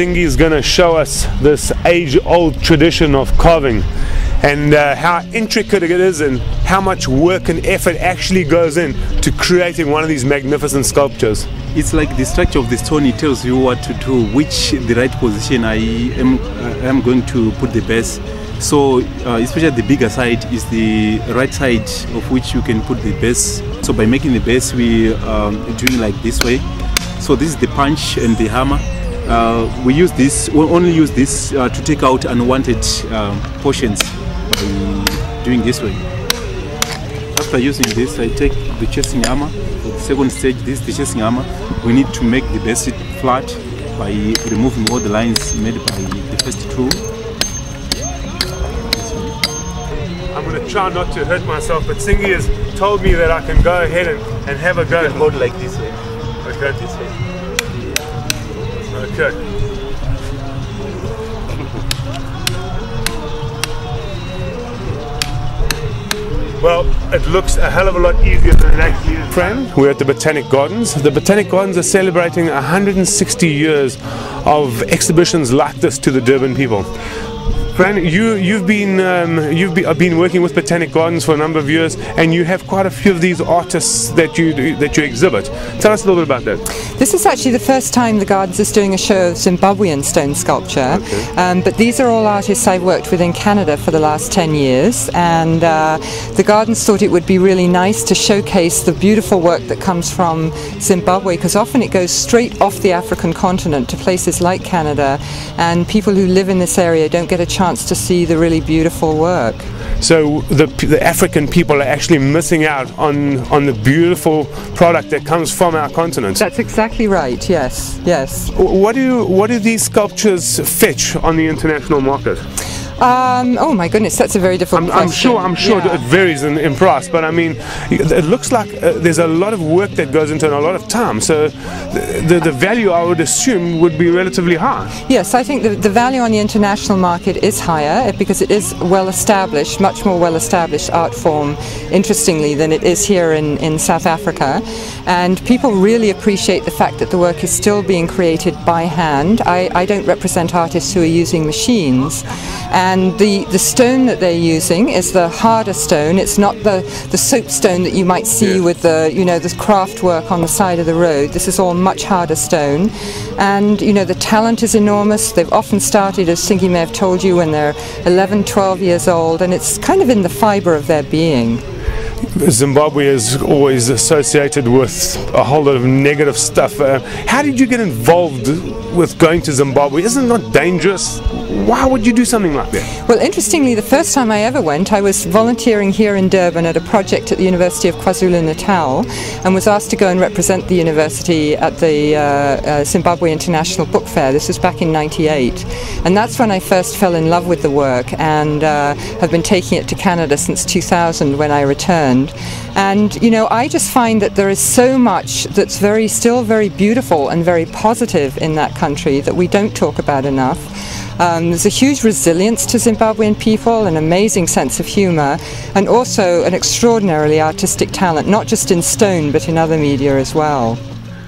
Tsingy is going to show us this age-old tradition of carving and how intricate it is and how much work and effort actually goes in to creating one of these magnificent sculptures. It's like the structure of the stone, it tells you what to do, which the right position I am going to put the base. So especially the bigger side is the right side of which you can put the base. So by making the base, we are doing like this way. So this is the punch and the hammer. We use this, we only use this to take out unwanted portions by doing this way. After using this, I take the chasing hammer. For the second stage, this is the chasing hammer. We need to make the base flat by removing all the lines made by the first tool. I'm going to try not to hurt myself, but Tsingy has told me that I can go ahead and have a go. You can hold like this way. Okay. This way. Okay. Well, it looks a hell of a lot easier than it actually is. Fran, we're at the Botanic Gardens. The Botanic Gardens are celebrating 160 years of exhibitions like this to the Durban people. Fran, you've been working with Botanic Gardens for a number of years, and you have quite a few of these artists that you exhibit. Tell us a little bit about that. This is actually the first time the Gardens is doing a show of Zimbabwean stone sculpture. Okay. But these are all artists I've worked with in Canada for the last 10 years, and the Gardens thought it would be really nice to showcase the beautiful work that comes from Zimbabwe, because often it goes straight off the African continent to places like Canada, and people who live in this area don't get a chance to see the really beautiful work. So the African people are actually missing out on the beautiful product that comes from our continent. That's exactly right. Yes, yes. What do these sculptures fetch on the international market? Oh my goodness, that's a very difficult question. I'm sure yeah. It varies in price, but I mean, it looks like there's a lot of work that goes into it and a lot of time, so the value, I would assume, would be relatively high. Yes, I think the value on the international market is higher because it is well established, much more well established art form, interestingly, than it is here in South Africa, and people really appreciate the fact that the work is still being created by hand. I don't represent artists who are using machines. And the stone that they're using is the harder stone. It's not the soapstone that you might see with the craft work on the side of the road. This is all much harder stone. And the talent is enormous. They've often started, as Tsingy may have told you, when they're 11, 12 years old, and it's kind of in the fibre of their being. Zimbabwe is always associated with a whole lot of negative stuff. How did you get involved with going to Zimbabwe? Isn't it not dangerous? Why would you do something like that? Well, interestingly, the first time I ever went, I was volunteering here in Durban at a project at the University of KwaZulu-Natal, and was asked to go and represent the university at the Zimbabwe International Book Fair. This was back in '98, and that's when I first fell in love with the work, and have been taking it to Canada since 2000 when I returned. And I just find that there is so much that's still very beautiful and very positive in that country that we don't talk about enough. There's a huge resilience to Zimbabwean people, an amazing sense of humour, and also an extraordinarily artistic talent, not just in stone but in other media as well.